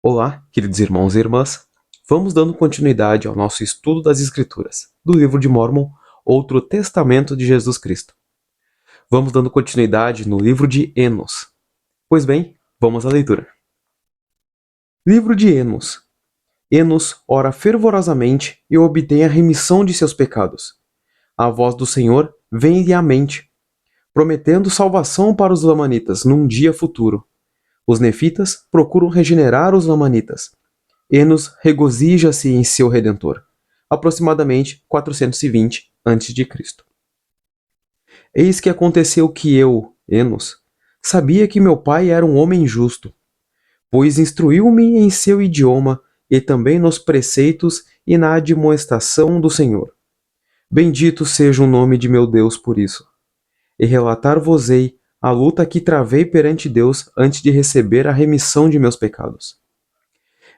Olá, queridos irmãos e irmãs. Vamos dando continuidade ao nosso estudo das Escrituras, do livro de Mórmon, outro testamento de Jesus Cristo. Vamos dando continuidade no livro de Enos. Pois bem, vamos à leitura. Livro de Enos. Enos ora fervorosamente e obtém a remissão de seus pecados. A voz do Senhor vem-lhe à mente, prometendo salvação para os lamanitas num dia futuro. Os nefitas procuram regenerar os lamanitas. Enos regozija-se em seu Redentor. Aproximadamente 420 a.C. Eis que aconteceu que eu, Enos, sabia que meu pai era um homem justo, pois instruiu-me em seu idioma e também nos preceitos e na admoestação do Senhor. Bendito seja o nome de meu Deus por isso. E relatar-vos-ei a luta que travei perante Deus antes de receber a remissão de meus pecados.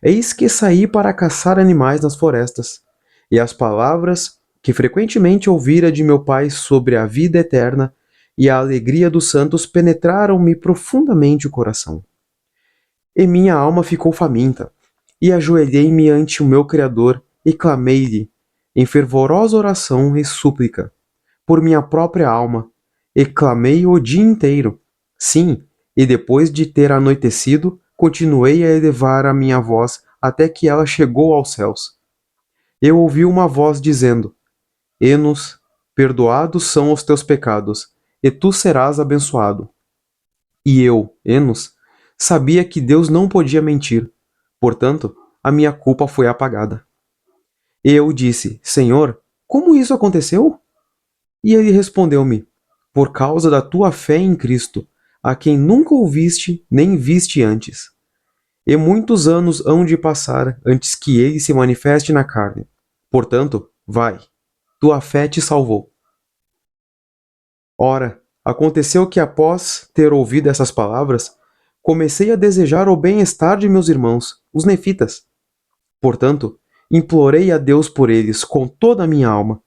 Eis que saí para caçar animais nas florestas, e as palavras que frequentemente ouvira de meu pai sobre a vida eterna e a alegria dos santos penetraram-me profundamente o coração. E minha alma ficou faminta, e ajoelhei-me ante o meu Criador e clamei-lhe, em fervorosa oração e súplica, por minha própria alma, e clamei o dia inteiro. Sim, e depois de ter anoitecido, continuei a elevar a minha voz até que ela chegou aos céus. Eu ouvi uma voz dizendo: Enos, perdoados são os teus pecados, e tu serás abençoado. E eu, Enos, sabia que Deus não podia mentir, portanto, a minha culpa foi apagada. E eu disse: Senhor, como isso aconteceu? E ele respondeu-me: Por causa da tua fé em Cristo, a quem nunca ouviste nem viste antes. E muitos anos hão de passar antes que ele se manifeste na carne. Portanto, vai, tua fé te salvou. Ora, aconteceu que após ter ouvido essas palavras, comecei a desejar o bem-estar de meus irmãos, os nefitas. Portanto, implorei a Deus por eles com toda a minha alma.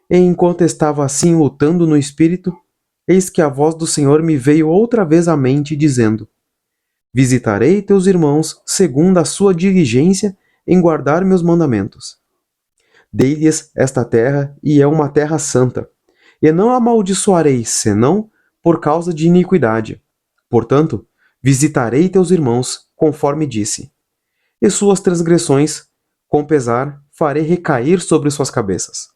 E enquanto estava assim lutando no espírito, eis que a voz do Senhor me veio outra vez à mente, dizendo: Visitarei teus irmãos segundo a sua diligência em guardar meus mandamentos. Dei-lhes esta terra, e é uma terra santa, e não a amaldiçoarei, senão por causa de iniquidade. Portanto, visitarei teus irmãos, conforme disse. E suas transgressões, com pesar, farei recair sobre suas cabeças.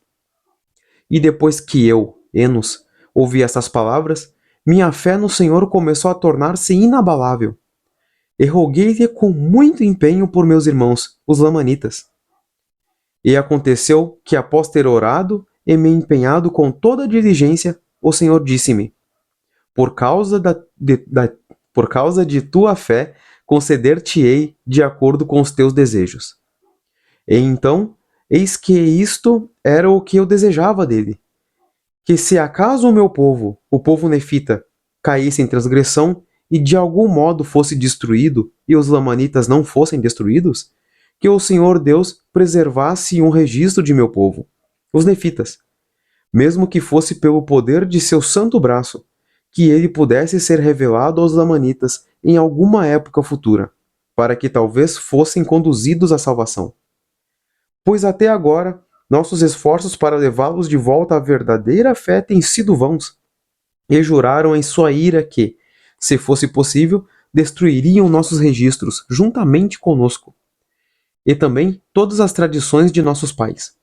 E depois que eu, Enos, ouvi estas palavras, minha fé no Senhor começou a tornar-se inabalável. E roguei-lhe com muito empenho por meus irmãos, os lamanitas. E aconteceu que, após ter orado e me empenhado com toda a diligência, o Senhor disse-me: Por causa de tua fé, conceder-te-ei de acordo com os teus desejos. E então, eis que isto era o que eu desejava dele: que se acaso o meu povo, o povo nefita, caísse em transgressão e de algum modo fosse destruído, e os lamanitas não fossem destruídos, que o Senhor Deus preservasse um registro de meu povo, os nefitas, mesmo que fosse pelo poder de seu santo braço, que ele pudesse ser revelado aos lamanitas em alguma época futura, para que talvez fossem conduzidos à salvação. Pois até agora, nossos esforços para levá-los de volta à verdadeira fé têm sido vãos, e juraram em sua ira que, se fosse possível, destruiriam nossos registros juntamente conosco, e também todas as tradições de nossos pais.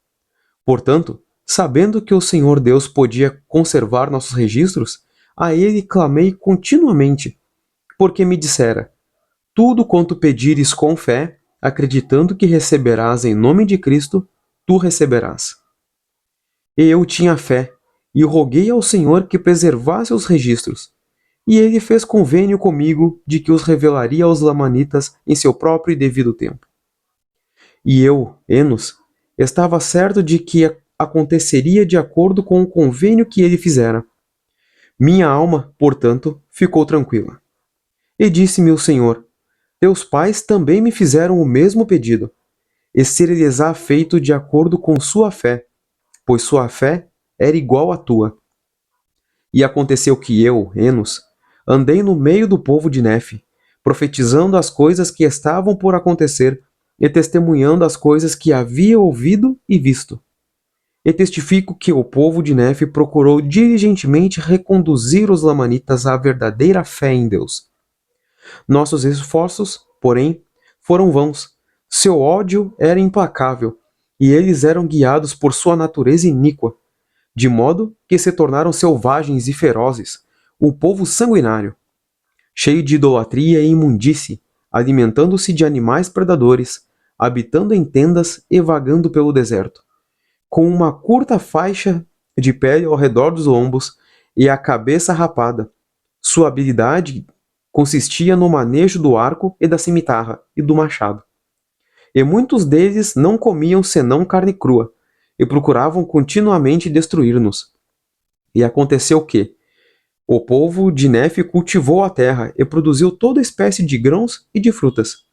Portanto, sabendo que o Senhor Deus podia conservar nossos registros, a ele clamei continuamente, porque me dissera: Tudo quanto pedires com fé, acreditando que receberás em nome de Cristo, tu receberás. E eu tinha fé, e roguei ao Senhor que preservasse os registros. E ele fez convênio comigo de que os revelaria aos lamanitas em seu próprio e devido tempo. E eu, Enos, estava certo de que aconteceria de acordo com o convênio que ele fizera. Minha alma, portanto, ficou tranquila. E disse-me o Senhor: Teus pais também me fizeram o mesmo pedido, e ser-lhes-á feito de acordo com sua fé, pois sua fé era igual à tua. E aconteceu que eu, Enos, andei no meio do povo de Nefe, profetizando as coisas que estavam por acontecer e testemunhando as coisas que havia ouvido e visto. E testifico que o povo de Nefe procurou diligentemente reconduzir os lamanitas à verdadeira fé em Deus. Nossos esforços, porém, foram vãos. Seu ódio era implacável, e eles eram guiados por sua natureza iníqua, de modo que se tornaram selvagens e ferozes, o povo sanguinário, cheio de idolatria e imundície, alimentando-se de animais predadores, habitando em tendas e vagando pelo deserto, com uma curta faixa de pele ao redor dos lombos e a cabeça rapada. Sua habilidade consistia no manejo do arco e da cimitarra e do machado. E muitos deles não comiam senão carne crua, e procuravam continuamente destruir-nos. E aconteceu que o povo de Nefe cultivou a terra e produziu toda espécie de grãos e de frutas.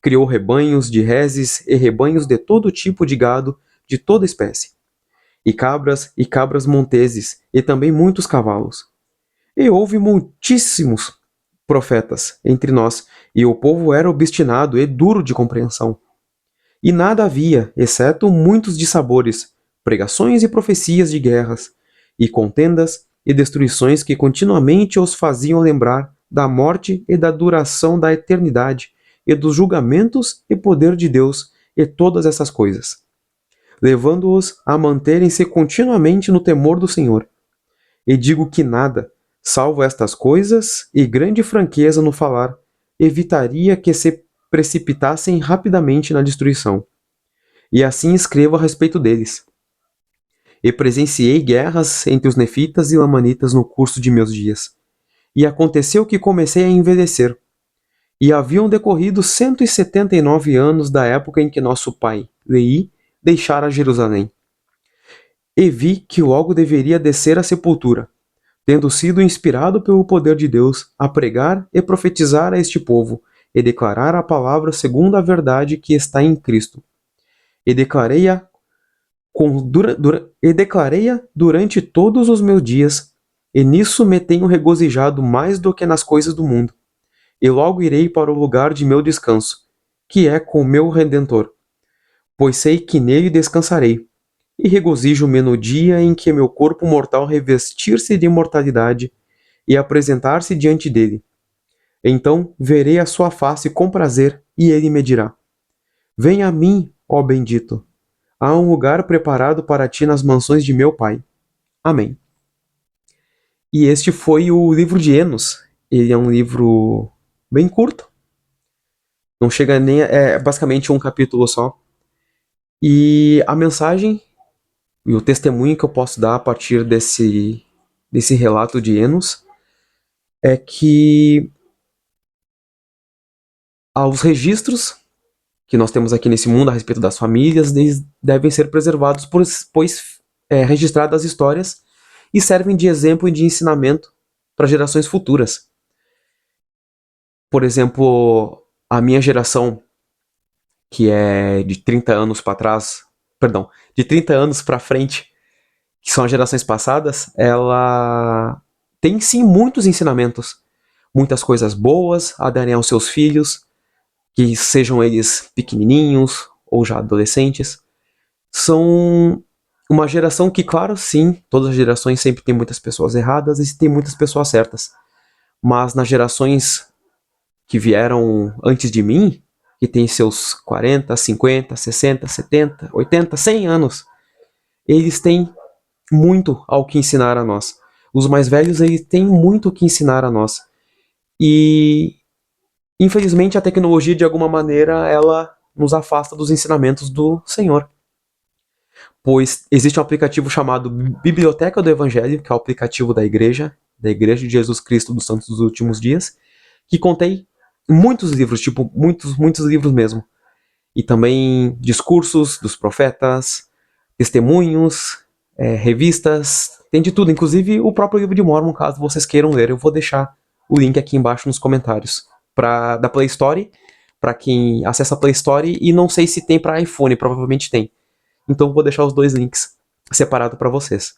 Criou rebanhos de reses e rebanhos de todo tipo de gado, de toda espécie. E cabras monteses, e também muitos cavalos. E houve muitíssimos profetas entre nós, e o povo era obstinado e duro de compreensão. E nada havia, exceto muitos dissabores, pregações e profecias de guerras, e contendas e destruições que continuamente os faziam lembrar da morte e da duração da eternidade, e dos julgamentos e poder de Deus, e todas essas coisas, levando-os a manterem-se continuamente no temor do Senhor. E digo que nada, salvo estas coisas e grande franqueza no falar, evitaria que se precipitassem rapidamente na destruição. E assim escrevo a respeito deles. E presenciei guerras entre os nefitas e lamanitas no curso de meus dias. E aconteceu que comecei a envelhecer. E haviam decorrido 179 anos da época em que nosso pai, Lei, deixara Jerusalém. E vi que logo deveria descer à sepultura, tendo sido inspirado pelo poder de Deus a pregar e profetizar a este povo, e declarar a palavra segundo a verdade que está em Cristo. E declarei-a durante todos os meus dias, e nisso me tenho regozijado mais do que nas coisas do mundo. E logo irei para o lugar de meu descanso, que é com meu Redentor, pois sei que nele descansarei, e regozijo-me no dia em que meu corpo mortal revestir-se de imortalidade e apresentar-se diante dele. Então verei a sua face com prazer, e ele me dirá: Venha a mim, ó bendito. Há um lugar preparado para ti nas mansões de meu Pai. Amém. E este foi o livro de Enos. Ele é um livro bem curto. Não chega nem. É basicamente um capítulo só. E a mensagem e o testemunho que eu posso dar a partir desse relato de Enos é que os registros que nós temos aqui nesse mundo a respeito das famílias devem ser preservados, pois registradas as histórias e servem de exemplo e de ensinamento para gerações futuras. Por exemplo, a minha geração, que é de 30 anos para trás, perdão, de 30 anos para frente, que são as gerações passadas, ela tem sim muitos ensinamentos, muitas coisas boas a darem aos seus filhos, que sejam eles pequenininhos ou já adolescentes. São uma geração que, claro, sim, todas as gerações sempre tem muitas pessoas erradas e tem muitas pessoas certas. Mas nas gerações que vieram antes de mim, que tem seus 40, 50, 60, 70, 80, 100 anos, eles têm muito ao que ensinar a nós. Os mais velhos, eles têm muito o que ensinar a nós. E, infelizmente, a tecnologia, de alguma maneira, ela nos afasta dos ensinamentos do Senhor. Pois existe um aplicativo chamado Biblioteca do Evangelho, que é o aplicativo da Igreja de Jesus Cristo dos Santos dos Últimos Dias, que contém muitos livros, tipo, muitos livros mesmo. E também discursos dos profetas, testemunhos, revistas, tem de tudo, inclusive o próprio livro de Mórmon, caso vocês queiram ler. Eu vou deixar o link aqui embaixo nos comentários da Play Store, para quem acessa a Play Store, e não sei se tem para iPhone, provavelmente tem. Então vou deixar os dois links separados para vocês.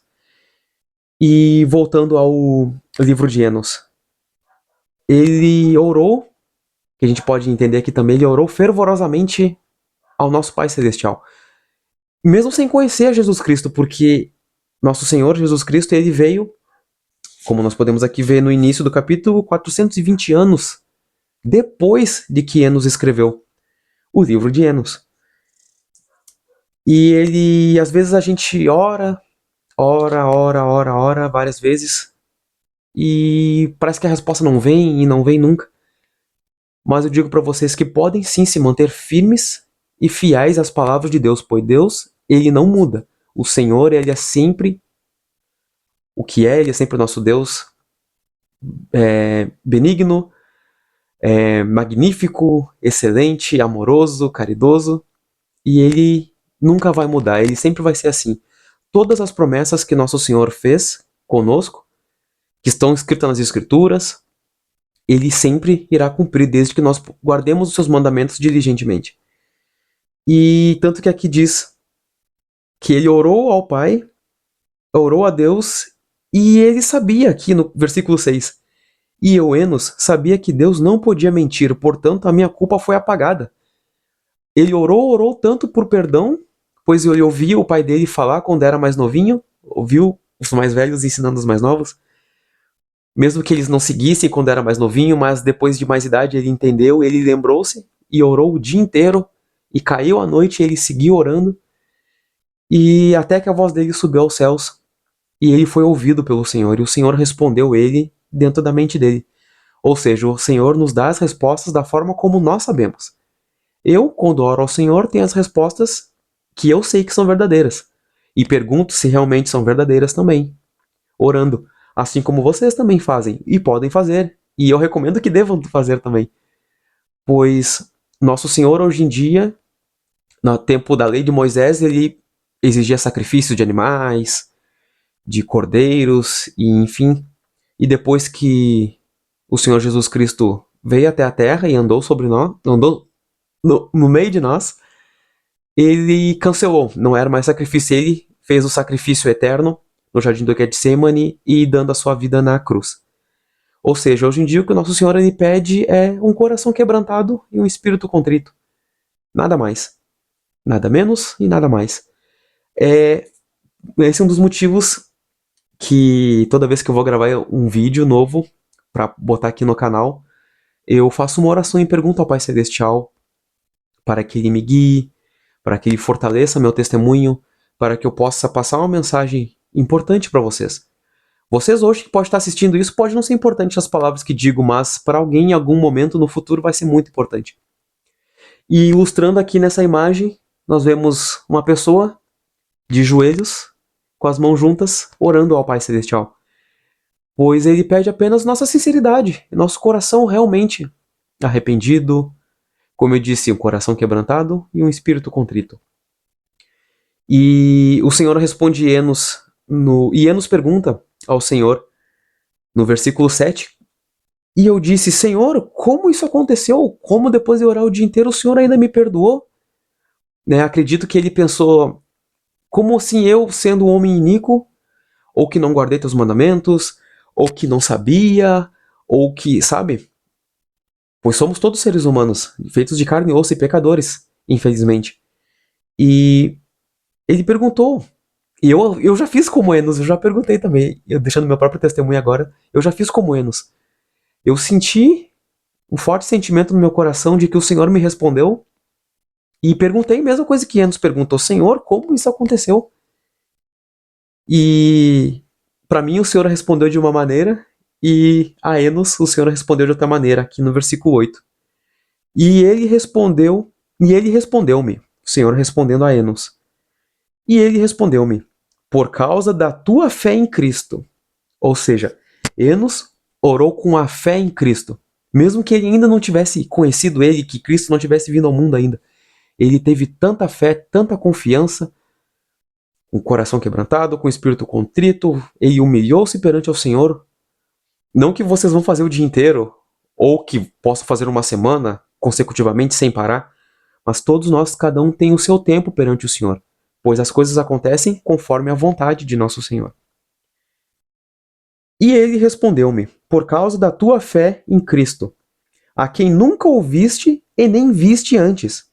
E voltando ao livro de Enos, ele orou que a gente pode entender aqui também, ele orou fervorosamente ao nosso Pai Celestial. Mesmo sem conhecer a Jesus Cristo, porque nosso Senhor Jesus Cristo, ele veio, como nós podemos aqui ver no início do capítulo, 420 anos depois de que Enos escreveu o livro de Enos. E ele, às vezes a gente ora várias vezes, e parece que a resposta não vem e não vem nunca. Mas eu digo para vocês que podem sim se manter firmes e fiéis às palavras de Deus, pois Deus, ele não muda. O Senhor, ele é sempre o que é, ele é sempre o nosso Deus, benigno, magnífico, excelente, amoroso, caridoso, e ele nunca vai mudar, ele sempre vai ser assim. Todas as promessas que nosso Senhor fez conosco, que estão escritas nas Escrituras, ele sempre irá cumprir, desde que nós guardemos os seus mandamentos diligentemente. E tanto que aqui diz que ele orou ao Pai, orou a Deus, e ele sabia, aqui no versículo 6, e eu, Enos, sabia que Deus não podia mentir, portanto a minha culpa foi apagada. Ele orou tanto por perdão, pois ele ouvia o pai dele falar quando era mais novinho, ouviu os mais velhos ensinando os mais novos, mesmo que eles não seguissem quando era mais novinho, mas depois de mais idade ele entendeu, ele lembrou-se e orou o dia inteiro, e caiu a noite e ele seguiu orando, e até que a voz dele subiu aos céus, e ele foi ouvido pelo Senhor, e o Senhor respondeu ele dentro da mente dele. Ou seja, o Senhor nos dá as respostas da forma como nós sabemos. Eu, quando oro ao Senhor, tenho as respostas que eu sei que são verdadeiras, e pergunto se realmente são verdadeiras também, orando, assim como vocês também fazem, e podem fazer, e eu recomendo que devam fazer também, pois nosso Senhor hoje em dia, no tempo da lei de Moisés, ele exigia sacrifício de animais, de cordeiros, e enfim, e depois que o Senhor Jesus Cristo veio até a terra e andou sobre nós, andou no meio de nós, ele cancelou, não era mais sacrifício, ele fez o sacrifício eterno no jardim do Getsemane e dando a sua vida na cruz. Ou seja, hoje em dia o que o nosso Senhor ele pede é um coração quebrantado e um espírito contrito. Nada mais. Nada menos e nada mais. Esse é um dos motivos que toda vez que eu vou gravar um vídeo novo para botar aqui no canal, eu faço uma oração e pergunto ao Pai Celestial para que ele me guie, para que ele fortaleça meu testemunho, para que eu possa passar uma mensagem importante para vocês. Vocês hoje que podem estar assistindo isso, pode não ser importante as palavras que digo, mas para alguém em algum momento no futuro vai ser muito importante. E ilustrando aqui nessa imagem, nós vemos uma pessoa de joelhos, com as mãos juntas, orando ao Pai Celestial. Pois ele pede apenas nossa sinceridade, nosso coração realmente arrependido, como eu disse, um coração quebrantado e um espírito contrito. E o Senhor responde Enos, e Enos pergunta ao Senhor, no versículo 7, e eu disse, Senhor, como isso aconteceu? Como depois de orar o dia inteiro o Senhor ainda me perdoou? Né, acredito que ele pensou, como assim eu, sendo um homem iníquo, ou que não guardei teus mandamentos, ou que não sabia, ou que, sabe? Pois somos todos seres humanos, feitos de carne e osso e pecadores, infelizmente. E ele perguntou, e eu já fiz como Enos, eu já perguntei também, eu deixando meu próprio testemunho agora, eu já fiz como Enos. Eu senti um forte sentimento no meu coração de que o Senhor me respondeu, e perguntei a mesma coisa que Enos perguntou, Senhor, como isso aconteceu? E para mim o Senhor respondeu de uma maneira, e a Enos o Senhor respondeu de outra maneira, aqui no versículo 8. E ele respondeu, e ele respondeu-me, o Senhor respondendo a Enos. E ele respondeu-me, por causa da tua fé em Cristo. Ou seja, Enos orou com a fé em Cristo. Mesmo que ele ainda não tivesse conhecido ele, que Cristo não tivesse vindo ao mundo ainda. Ele teve tanta fé, tanta confiança, com o coração quebrantado, com o espírito contrito, ele humilhou-se perante ao Senhor. Não que vocês vão fazer o dia inteiro, ou que possam fazer uma semana consecutivamente sem parar, mas todos nós, cada um tem o seu tempo perante o Senhor, pois as coisas acontecem conforme a vontade de nosso Senhor. E ele respondeu-me, por causa da tua fé em Cristo. a quem nunca ouviste e nem viste antes.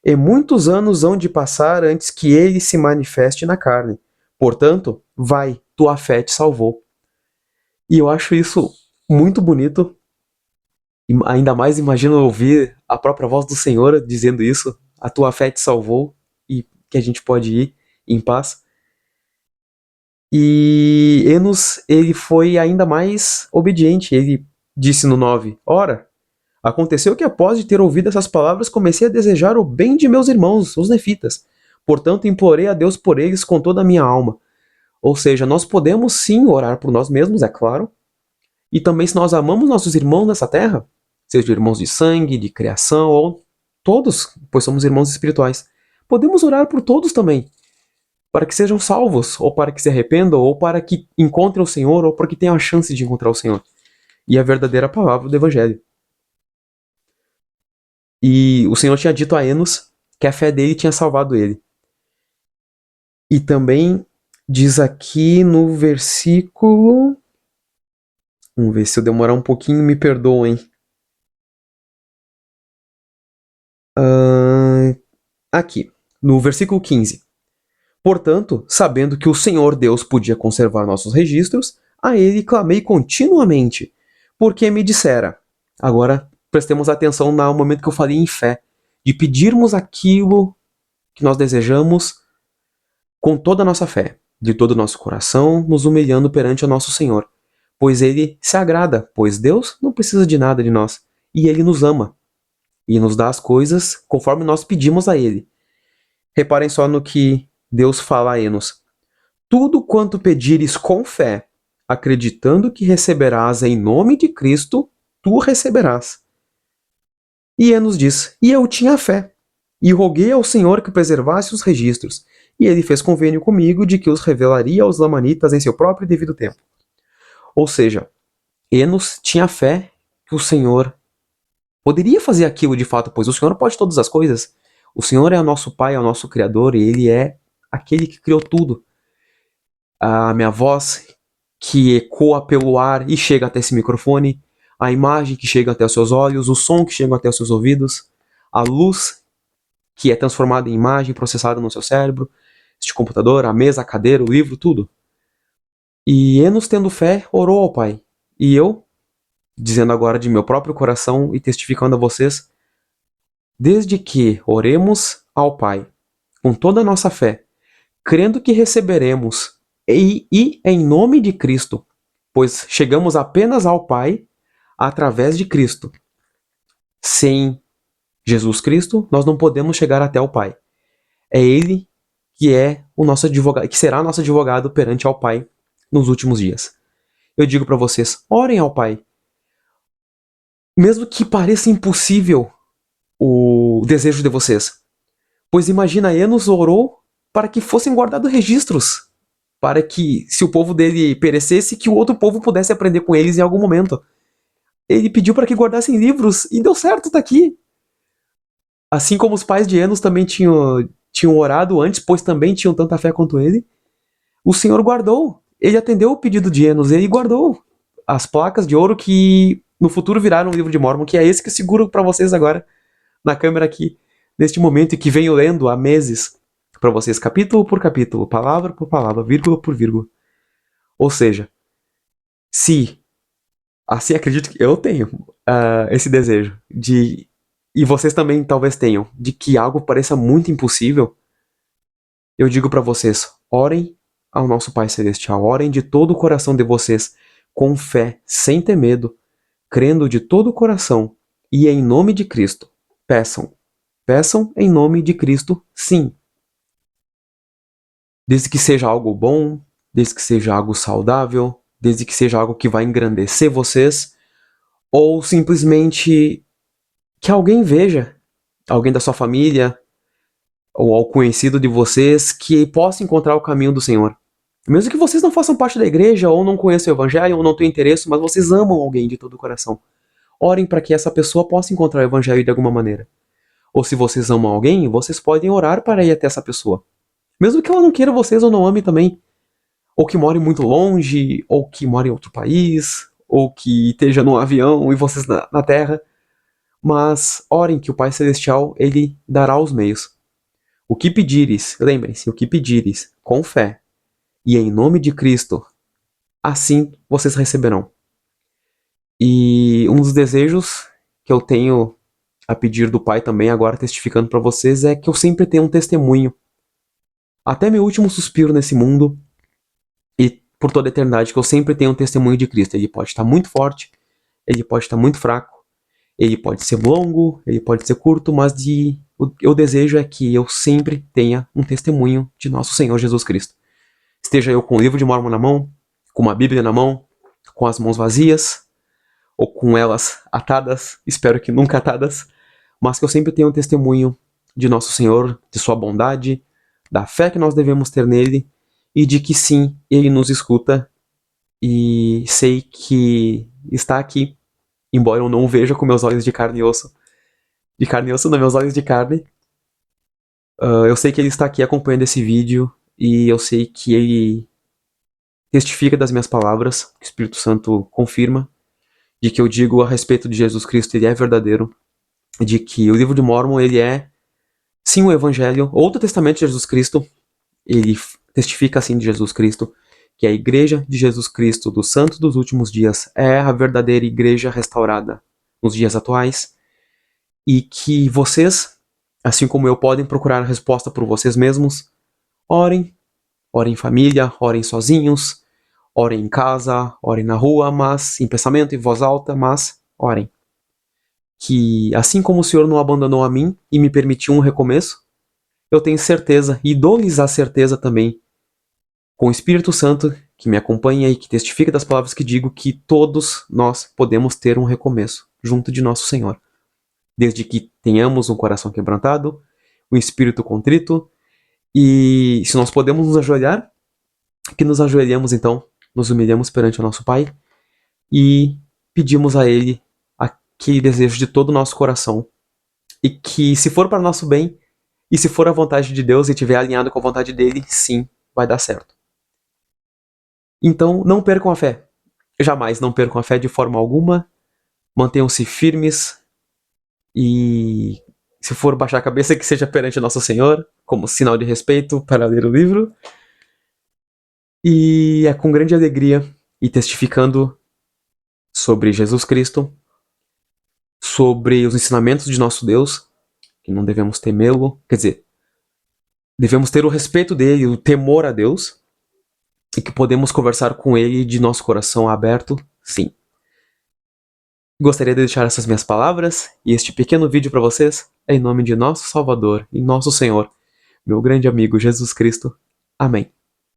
E muitos anos hão de passar antes que ele se manifeste na carne. Portanto, vai, tua fé te salvou. E eu acho isso muito bonito. E ainda mais imagino ouvir a própria voz do Senhor dizendo isso. A tua fé te salvou e que a gente pode ir em paz. E Enos, ele foi ainda mais obediente. Ele disse no 9: Ora, aconteceu que após de ter ouvido essas palavras, comecei a desejar o bem de meus irmãos, os nefitas. Portanto, implorei a Deus por eles com toda a minha alma. Ou seja, nós podemos sim orar por nós mesmos, é claro. E também se nós amamos nossos irmãos nessa terra, sejam irmãos de sangue, de criação, ou todos, pois somos irmãos espirituais, podemos orar por todos também, para que sejam salvos, ou para que se arrependam, ou para que encontrem o Senhor, ou para que tenham a chance de encontrar o Senhor. E a verdadeira palavra do Evangelho. E o Senhor tinha dito a Enos que a fé dele tinha salvado ele. E também diz aqui no versículo... Vamos ver, se eu demorar um pouquinho, me perdoem. Aqui, no versículo 15. Portanto, sabendo que o Senhor Deus podia conservar nossos registros, a ele clamei continuamente, porque me dissera. Agora, prestemos atenção no momento que eu falei em fé, de pedirmos aquilo que nós desejamos com toda a nossa fé, de todo o nosso coração, nos humilhando perante o nosso Senhor. Pois ele se agrada, pois Deus não precisa de nada de nós, e ele nos ama, e nos dá as coisas conforme nós pedimos a ele. Reparem só no que Deus fala a Enos. Tudo quanto pedires com fé, acreditando que receberás em nome de Cristo, tu receberás. E Enos diz, e eu tinha fé, e roguei ao Senhor que preservasse os registros, e ele fez convênio comigo de que os revelaria aos lamanitas em seu próprio devido tempo. Ou seja, Enos tinha fé que o Senhor poderia fazer aquilo de fato, pois o Senhor pode todas as coisas. O Senhor é o nosso Pai, é o nosso Criador, e Ele é aquele que criou tudo. A minha voz que ecoa pelo ar e chega até esse microfone, a imagem que chega até os seus olhos, o som que chega até os seus ouvidos, a luz que é transformada em imagem, processada no seu cérebro, este computador, a mesa, a cadeira, o livro, tudo. E Enos, tendo fé, orou ao Pai. E eu, dizendo agora de meu próprio coração e testificando a vocês, desde que oremos ao Pai com toda a nossa fé, crendo que receberemos e em nome de Cristo, pois chegamos apenas ao Pai através de Cristo. Sem Jesus Cristo, nós não podemos chegar até o Pai. É Ele que é o nosso advogado, que será nosso advogado perante ao Pai nos últimos dias. Eu digo para vocês, orem ao Pai. Mesmo que pareça impossível o desejo de vocês. Pois imagina, Enos orou para que fossem guardados registros, para que, se o povo dele perecesse, que o outro povo pudesse aprender com eles em algum momento. Ele pediu para que guardassem livros, e deu certo, tá aqui. Assim como os pais de Enos também tinham orado antes, pois também tinham tanta fé quanto ele, o Senhor guardou. Ele atendeu o pedido de Enos, ele guardou as placas de ouro que no futuro viraram o livro de Mórmon, que é esse que eu seguro para vocês agora, na câmera aqui, neste momento, e que venho lendo há meses para vocês, capítulo por capítulo, palavra por palavra, vírgula por vírgula. Ou seja, se assim acredito que eu tenho esse desejo de, e vocês também talvez tenham, de que algo pareça muito impossível, eu digo para vocês, orem ao nosso Pai Celestial, orem de todo o coração de vocês, com fé, sem ter medo, crendo de todo o coração, e em nome de Cristo, peçam. Peçam em nome de Cristo, sim. Desde que seja algo bom, desde que seja algo saudável, desde que seja algo que vai engrandecer vocês, ou simplesmente que alguém veja, alguém da sua família, ou ao conhecido de vocês, que possa encontrar o caminho do Senhor. Mesmo que vocês não façam parte da igreja, ou não conheçam o Evangelho, ou não tenham interesse, mas vocês amam alguém de todo o coração. Orem para que essa pessoa possa encontrar o Evangelho de alguma maneira. Ou se vocês amam alguém, vocês podem orar para ir até essa pessoa. Mesmo que ela não queira vocês ou não ame também. Ou que more muito longe, ou que more em outro país, ou que esteja num avião e vocês na terra. mas orem que o Pai Celestial, ele dará os meios. O que pedires, lembrem-se, o que pedires, com fé, e em nome de Cristo, assim vocês receberão. E um dos desejos que eu tenho a pedir do Pai também, agora testificando para vocês, é que eu sempre tenha um testemunho. Até meu último suspiro nesse mundo, e por toda a eternidade, que eu sempre tenha um testemunho de Cristo. Ele pode estar muito forte, ele pode estar muito fraco, ele pode ser longo, ele pode ser curto, mas o desejo é que eu sempre tenha um testemunho de nosso Senhor Jesus Cristo. Esteja eu com o livro de Mórmon na mão, com uma Bíblia na mão, com as mãos vazias, ou com elas atadas, espero que nunca atadas, mas que eu sempre tenha um testemunho de nosso Senhor, de sua bondade, da fé que nós devemos ter nele, e de que sim, ele nos escuta, e sei que está aqui, embora eu não o veja com meus olhos de carne e osso, não, meus olhos de carne, eu sei que ele está aqui acompanhando esse vídeo, e eu sei que ele testifica das minhas palavras, que o Espírito Santo confirma, de que eu digo a respeito de Jesus Cristo, ele é verdadeiro, de que o livro de Mórmon, ele é, sim, o Evangelho, ou do Testamento de Jesus Cristo, ele testifica assim de Jesus Cristo, que a Igreja de Jesus Cristo dos Santos dos Últimos Dias é a verdadeira Igreja restaurada nos dias atuais, e que vocês, assim como eu, podem procurar a resposta por vocês mesmos. Orem em família, orem sozinhos, orem em casa, orem na rua, mas em pensamento, em voz alta, mas orem. Que assim como o Senhor não abandonou a mim e me permitiu um recomeço, eu tenho certeza, e dou-lhes a certeza também, com o Espírito Santo que me acompanha e que testifica das palavras que digo, que todos nós podemos ter um recomeço junto de nosso Senhor. Desde que tenhamos um coração quebrantado, um espírito contrito, e se nós podemos nos ajoelhar, que nos ajoelhemos então, nos humilhamos perante o nosso Pai e pedimos a Ele aquele desejo de todo o nosso coração, e que se for para nosso bem, e se for a vontade de Deus e estiver alinhado com a vontade dele, sim, vai dar certo. Então, não percam a fé. Jamais não percam a fé de forma alguma. Mantenham-se firmes e, se for baixar a cabeça, que seja perante nosso Senhor, como sinal de respeito para ler o livro. E é com grande alegria e testificando sobre Jesus Cristo, sobre os ensinamentos de nosso Deus, que não devemos temê-lo, quer dizer, devemos ter o respeito dele, o temor a Deus, e que podemos conversar com ele de nosso coração aberto, sim. Gostaria de deixar essas minhas palavras e este pequeno vídeo para vocês, em nome de nosso Salvador e nosso Senhor, meu grande amigo Jesus Cristo. Amém.